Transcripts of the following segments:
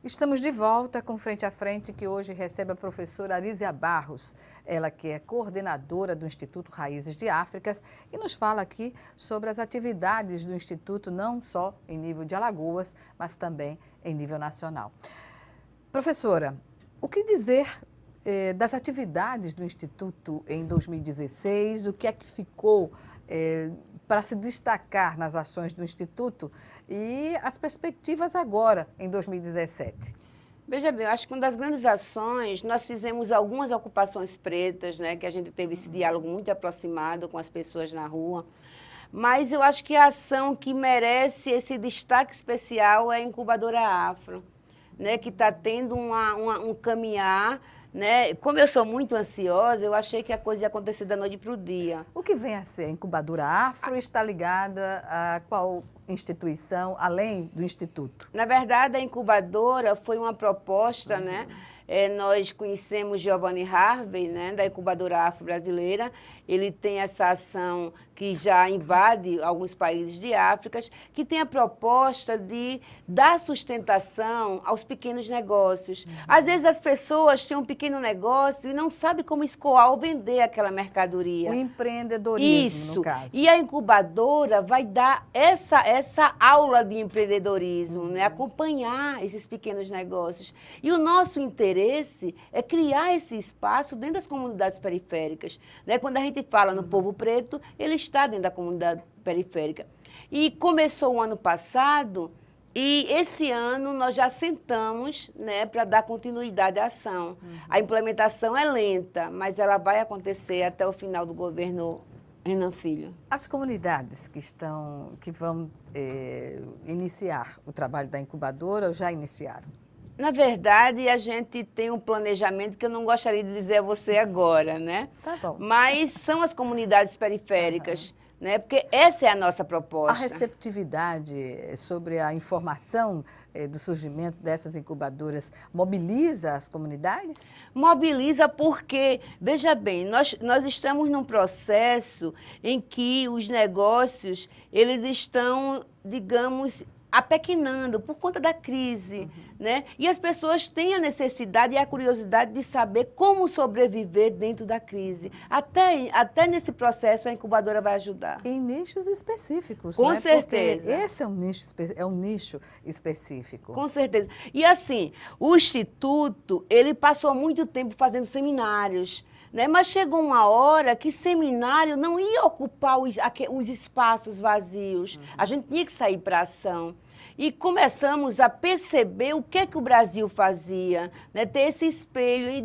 Estamos de volta com Frente a Frente, que hoje recebe a professora Arísia Barros, ela que é coordenadora do Instituto Raízes de Áfricas e nos fala aqui sobre as atividades do Instituto, não só em nível de Alagoas, mas também em nível nacional. Professora, o que dizer das atividades do Instituto em 2016, o que é que ficou para se destacar nas ações do Instituto e as perspectivas agora, em 2017? Veja bem, eu acho que uma das grandes ações, nós fizemos algumas ocupações pretas, né, que a gente teve esse diálogo muito aproximado com as pessoas na rua, mas eu acho que a ação que merece esse destaque especial é a Incubadora Afro, né, que está tendo um caminhar, né? Como eu sou muito ansiosa, eu achei que a coisa ia acontecer da noite para o dia. O que vem a ser a Incubadora Afro está ligada a qual instituição, além do Instituto? Na verdade, a incubadora foi uma proposta, né? Nós conhecemos Giovanni Harvey, né, da Incubadora Afro-Brasileira. Ele tem essa ação que já invade alguns países de África, que tem a proposta de dar sustentação aos pequenos negócios. Às vezes as pessoas têm um pequeno negócio e não sabem como escoar ou vender aquela mercadoria. O empreendedorismo, Isso. no caso. E a incubadora vai dar essa aula de empreendedorismo, né? Acompanhar esses pequenos negócios. E o nosso interesse é criar esse espaço dentro das comunidades periféricas, né? Quando a gente fala no povo preto, ele está dentro da comunidade periférica. E começou o ano passado, e esse ano nós já sentamos, né, para dar continuidade à ação. A implementação é lenta, mas ela vai acontecer até o final do governo Renan Filho. As comunidades que vão iniciar o trabalho da incubadora ou já iniciaram? Na verdade, a gente tem um planejamento que eu não gostaria de dizer a você agora, né? Tá bom. Mas são as comunidades periféricas, né? Porque essa é a nossa proposta. A receptividade sobre a informação do surgimento dessas incubadoras mobiliza as comunidades? Mobiliza porque, veja bem, nós estamos num processo em que os negócios, eles estão, digamos, apequenando por conta da crise, né? E as pessoas têm a necessidade e a curiosidade de saber como sobreviver dentro da crise. Até nesse processo a incubadora vai ajudar. Em nichos específicos, Com não é? certeza. Porque esse é um nicho específico. Com certeza. E assim, o Instituto, ele passou muito tempo fazendo seminários, né? Mas chegou uma hora que seminário não ia ocupar os espaços vazios. A gente tinha que sair para a ação. E começamos a perceber o que o Brasil fazia, né? Ter esse espelho e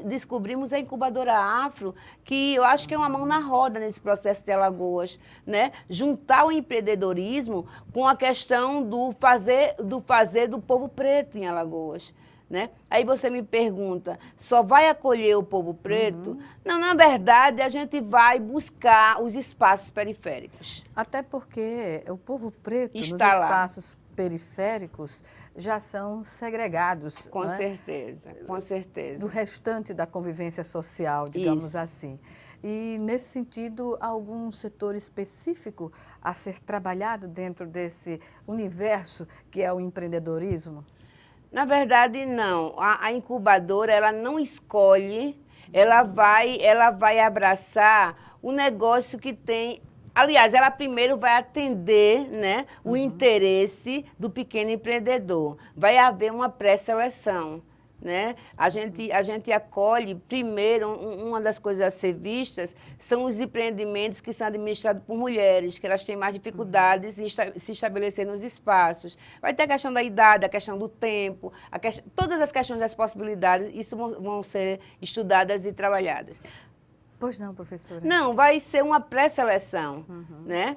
descobrimos a Incubadora Afro, que eu acho que é uma mão na roda nesse processo de Alagoas, né? Juntar o empreendedorismo com a questão do fazer do povo preto em Alagoas. Né? Aí você me pergunta, só vai acolher o povo preto? Não, na verdade, a gente vai buscar os espaços periféricos. Até porque o povo preto nos Está lá. espaços periféricos já são segregados. Com não é? certeza, com certeza. Do restante da convivência social, digamos Isso. assim. E, nesse sentido, algum setor específico a ser trabalhado dentro desse universo que é o empreendedorismo? Na verdade, não. A incubadora, ela não escolhe, ela vai abraçar o negócio que tem. Aliás, ela primeiro vai atender, né, o interesse do pequeno empreendedor. Vai haver uma pré-seleção. Né? A gente acolhe, primeiro, uma das coisas a ser vistas são os empreendimentos que são administrados por mulheres, que elas têm mais dificuldades em se estabelecer nos espaços. Vai ter a questão da idade, a questão do tempo, todas as questões das possibilidades, isso vão ser estudadas e trabalhadas. Pois não, professora? Não, vai ser uma pré-seleção, né?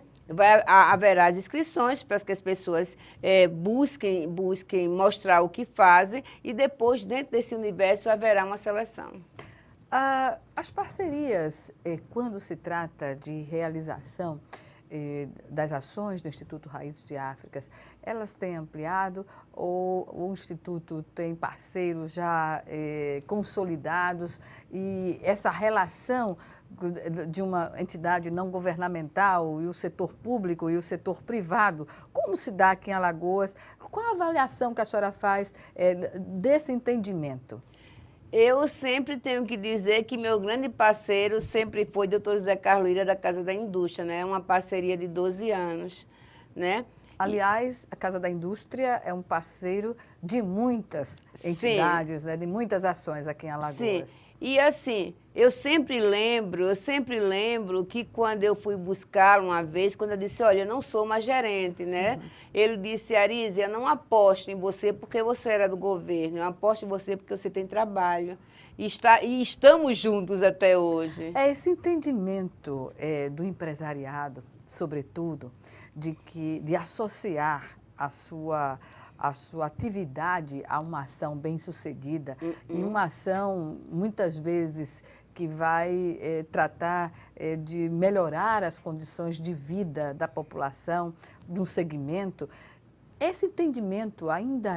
Haverá as inscrições para que as pessoas busquem mostrar o que fazem e depois, dentro desse universo, haverá uma seleção. As parcerias, quando se trata de realização das ações do Instituto Raízes de Áfricas, elas têm ampliado ou o Instituto tem parceiros já consolidados e essa relação de uma entidade não governamental e o setor público e o setor privado, como se dá aqui em Alagoas? Qual a avaliação que a senhora faz desse entendimento? Eu sempre tenho que dizer que meu grande parceiro sempre foi o doutor José Carlos Lira, da Casa da Indústria, né? Uma parceria de 12 anos, né? Aliás, a Casa da Indústria é um parceiro de muitas entidades, né? De muitas ações aqui em Alagoas. Sim. E assim, eu sempre lembro que quando eu fui buscá-lo uma vez, quando eu disse, olha, eu não sou uma gerente, né? Ele disse, Arise, eu não aposto em você porque você era do governo, eu aposto em você porque você tem trabalho. E estamos juntos até hoje. É esse entendimento do empresariado, sobretudo, de associar a sua atividade a uma ação bem-sucedida e uma ação, muitas vezes, que vai tratar de melhorar as condições de vida da população, de um segmento. Esse entendimento ainda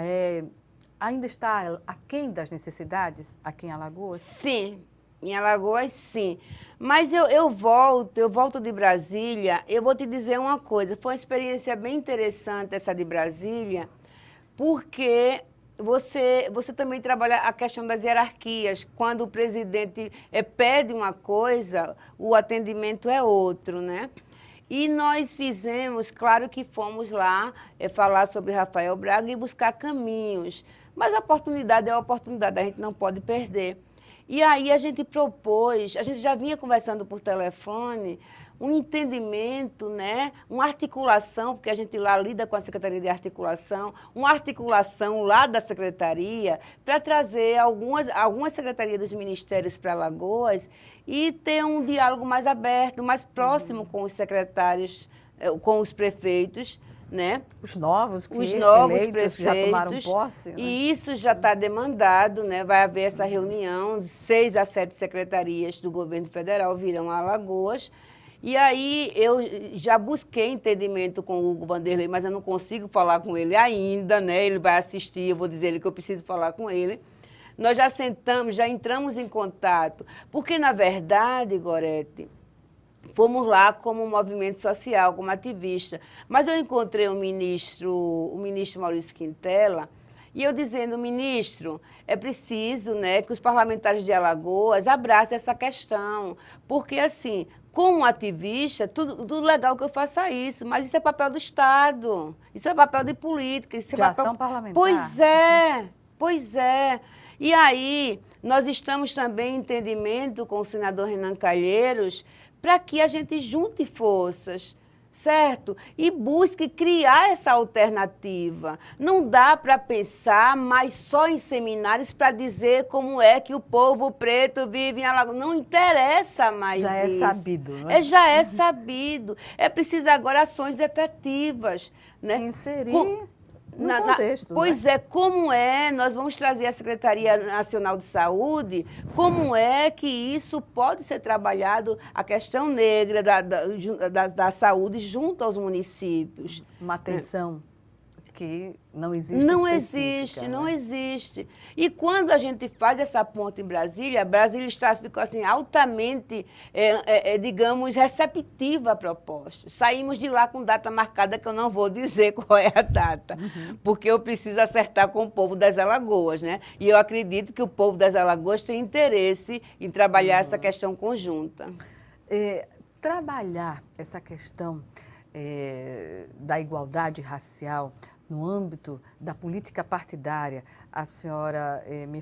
está aquém das necessidades aqui em Alagoas? Sim, em Alagoas, sim. Mas eu volto de Brasília, eu vou te dizer uma coisa, foi uma experiência bem interessante essa de Brasília, porque você também trabalha a questão das hierarquias. Quando o presidente pede uma coisa, o atendimento é outro, né? E nós fizemos, claro que fomos lá falar sobre Rafael Braga e buscar caminhos. Mas a oportunidade é a oportunidade, a gente não pode perder. E aí a gente propôs, a gente já vinha conversando por telefone, um entendimento, né? Uma articulação, porque a gente lá lida com a Secretaria de Articulação, uma articulação lá da Secretaria para trazer algumas secretarias dos ministérios para Alagoas e ter um diálogo mais aberto, mais próximo com os secretários, com os prefeitos, né? Os novos eleitos prefeitos, já tomaram posse. Né? E isso já está demandado, né? Vai haver essa reunião, 6 a 7 secretarias do governo federal virão a Alagoas. E aí eu já busquei entendimento com o Hugo Vanderlei, mas eu não consigo falar com ele ainda, né? Ele vai assistir, eu vou dizer ele que eu preciso falar com ele. Nós já sentamos, já entramos em contato, porque, na verdade, Gorete, fomos lá como um movimento social, como ativista. Mas eu encontrei o ministro Maurício Quintela, e eu dizendo, ministro, é preciso, né, que os parlamentares de Alagoas abracem essa questão, porque, assim, como ativista, tudo legal que eu faça isso, mas isso é papel do Estado, isso é papel de política. Isso é papel... ação parlamentar. Pois é. E aí, nós estamos também em entendimento com o senador Renan Calheiros para que a gente junte forças, certo? E busque criar essa alternativa. Não dá para pensar mais só em seminários para dizer como é que o povo preto vive em Alagoas. Não interessa mais isso. Já é sabido, não é? Já é sabido. É preciso agora ações efetivas, né? Inserir no contexto. Pois né? Como é, nós vamos trazer a Secretaria Nacional de Saúde, como é que isso pode ser trabalhado, a questão negra da saúde junto aos municípios. Uma atenção que não existe. Não existe. E quando a gente faz essa ponte em Brasília, Brasília ficou assim, altamente, digamos, receptiva a propostas. Saímos de lá com data marcada, que eu não vou dizer qual é a data, porque eu preciso acertar com o povo das Alagoas, né? E eu acredito que o povo das Alagoas tem interesse em trabalhar essa questão conjunta. Trabalhar essa questão da igualdade racial no âmbito da política partidária, a senhora me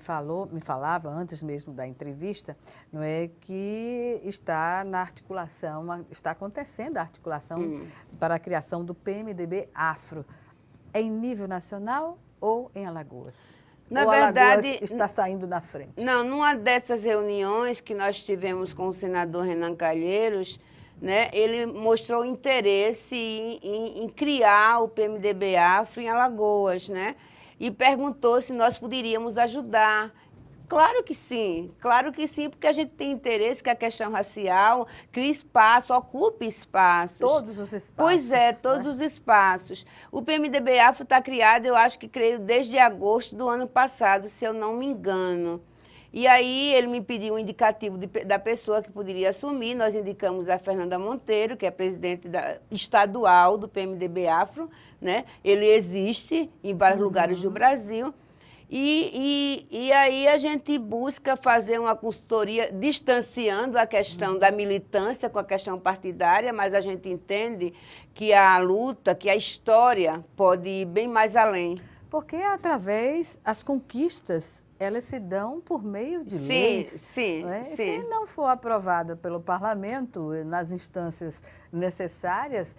falava antes mesmo da entrevista, não é, que está na articulação, está acontecendo a articulação para a criação do PMDB Afro. É em nível nacional ou em Alagoas? Na verdade, Alagoas está saindo na frente? Não, numa dessas reuniões que nós tivemos com o senador Renan Calheiros, né, ele mostrou interesse em criar o PMDB Afro em Alagoas, né, e perguntou se nós poderíamos ajudar. claro que sim, porque a gente tem interesse que a questão racial crie espaço, ocupe espaços. Todos os espaços. Pois é, todos os espaços. O PMDB Afro está criado, eu acho que creio, desde agosto do ano passado, se eu não me engano. E aí ele me pediu um indicativo da pessoa que poderia assumir, nós indicamos a Fernanda Monteiro, que é presidente estadual do PMDB Afro, né? Ele existe em vários lugares do Brasil. E aí a gente busca fazer uma consultoria distanciando a questão da militância com a questão partidária, mas a gente entende que a luta, que a história pode ir bem mais além. Porque as conquistas, elas se dão por meio de Sim, leis. sim, Não é? sim. Se não for aprovada pelo parlamento, nas instâncias necessárias,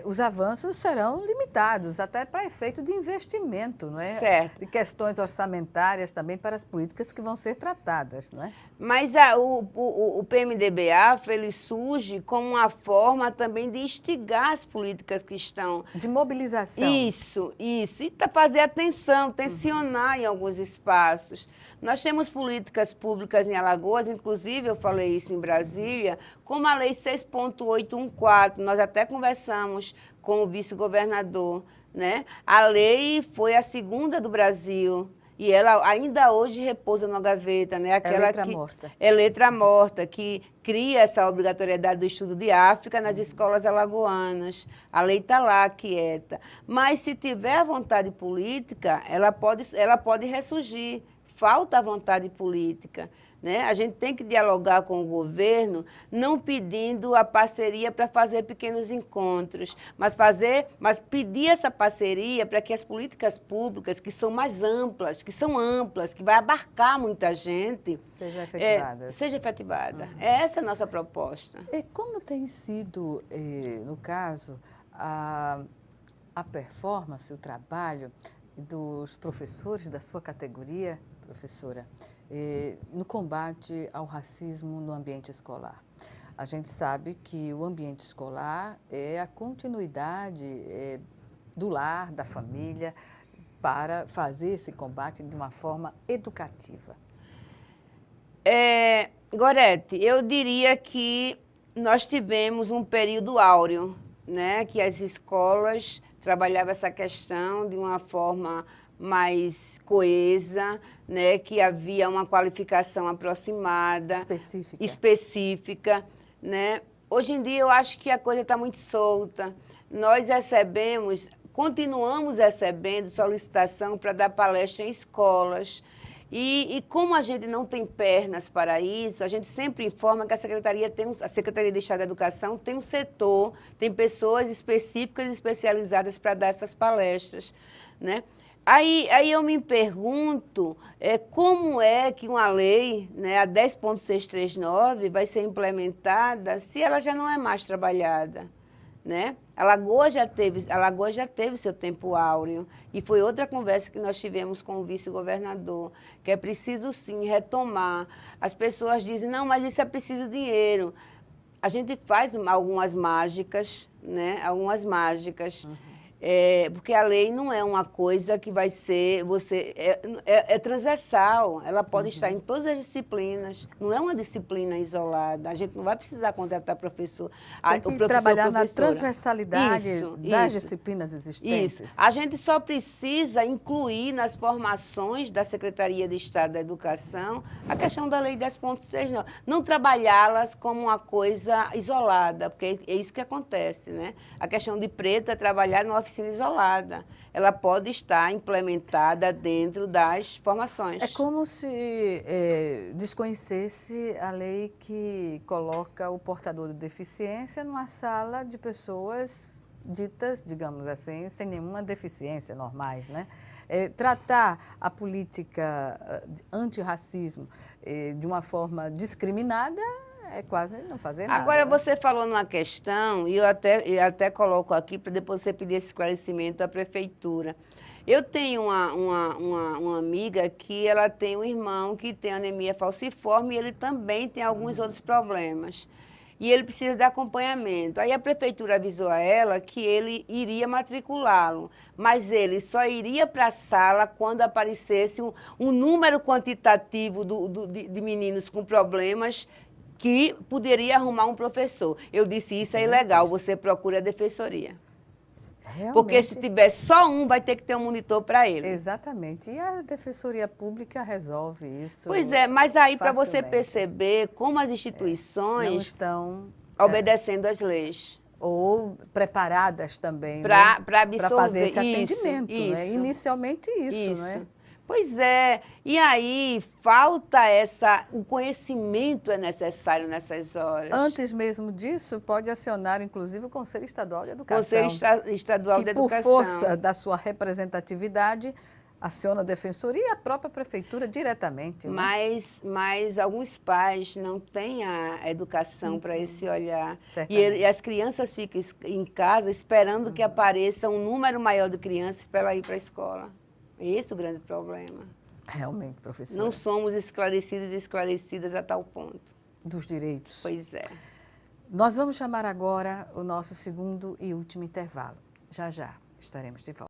os avanços serão limitados, até para efeito de investimento, não é? Certo. De questões orçamentárias também para as políticas que vão ser tratadas, não é? Mas o PMDB Afro, ele surge como uma forma também de instigar as políticas que estão... De mobilização. Isso. E fazer atenção, tensionar em alguns espaços. Nós temos políticas públicas em Alagoas, inclusive eu falei isso em Brasília, como a Lei 6.814, nós até conversamos com o vice-governador, né? A lei foi a segunda do Brasil. E ela ainda hoje repousa na gaveta, né? É letra morta. É letra morta, que cria essa obrigatoriedade do estudo de África nas escolas alagoanas. A lei está lá, quieta. Mas, se tiver vontade política, ela pode ressurgir. Falta a vontade política, né? A gente tem que dialogar com o governo, não pedindo a parceria para fazer pequenos encontros, mas pedir essa parceria para que as políticas públicas, que são mais amplas, que vai abarcar muita gente, Sejam efetivadas. Seja efetivada. Essa é a nossa proposta. E como tem sido, no caso, a performance, o trabalho dos professores da sua categoria, professora, no combate ao racismo no ambiente escolar? A gente sabe que o ambiente escolar é a continuidade do lar, da família, para fazer esse combate de uma forma educativa. Gorete, eu diria que nós tivemos um período áureo, né, que as escolas trabalhavam essa questão de uma forma mais coesa, né, que havia uma qualificação aproximada, específica, né? Hoje em dia eu acho que a coisa está muito solta. Nós continuamos recebendo solicitação para dar palestra em escolas. E como a gente não tem pernas para isso, a gente sempre informa que a Secretaria de Estado da Educação tem um setor, tem pessoas específicas e especializadas para dar essas palestras, né? Aí eu me pergunto como é que uma lei, né, a 10.639, vai ser implementada se ela já não é mais trabalhada, né? Alagoas já teve seu tempo áureo, e foi outra conversa que nós tivemos com o vice-governador, que é preciso, sim, retomar. As pessoas dizem, não, mas isso é preciso dinheiro. A gente faz algumas mágicas, né? Algumas mágicas. Porque a lei não é uma coisa que vai ser... É transversal, ela pode estar em todas as disciplinas, não é uma disciplina isolada, a gente não vai precisar contratar professor. Tem que trabalhar na transversalidade das disciplinas existentes. Isso. A gente só precisa incluir nas formações da Secretaria de Estado da Educação a questão da Lei 10.6, não trabalhá-las como uma coisa isolada, porque é isso que acontece, né? A questão de preto é trabalhar numa oficina isolada. Ela pode estar implementada dentro das formações. É como se desconhecesse a lei que coloca o portador de deficiência numa sala de pessoas ditas, digamos assim, sem nenhuma deficiência, normais, né? Tratar a política antirracismo de uma forma discriminada é quase não fazer nada. Agora, né? Você falou numa questão, e eu até coloco aqui para depois você pedir esse esclarecimento à prefeitura. Eu tenho uma amiga que ela tem um irmão que tem anemia falciforme e ele também tem alguns outros problemas. e ele precisa de acompanhamento. Aí a prefeitura avisou a ela que ele iria matriculá-lo, mas ele só iria para a sala quando aparecesse um número quantitativo de meninos com problemas que poderia arrumar um professor. Eu disse, isso é ilegal, você procura a defensoria. Realmente. Porque se tiver só um, vai ter que ter um monitor para ele. Exatamente. E a Defensoria Pública resolve isso. Pois é, mas aí para você facilmente. perceber como as Não instituições estão obedecendo às leis. ou preparadas também, Para né? absorver Para fazer esse isso, atendimento, né? isso. Inicialmente isso, né? Pois é, e aí falta o conhecimento é necessário nessas horas. Antes mesmo disso, pode acionar, inclusive, o Conselho Estadual de Educação. Conselho Estadual de Educação. Que, por força da sua representatividade, aciona a Defensoria e a própria Prefeitura diretamente. Né? Mas alguns pais não têm a educação para esse olhar. Certamente. E as crianças ficam em casa esperando que apareça um número maior de crianças para ela ir para a escola. Esse é o grande problema. Realmente, professora. Não somos esclarecidos e esclarecidas a tal ponto. Dos direitos. Pois é. Nós vamos chamar agora o nosso segundo e último intervalo. Já já estaremos de volta.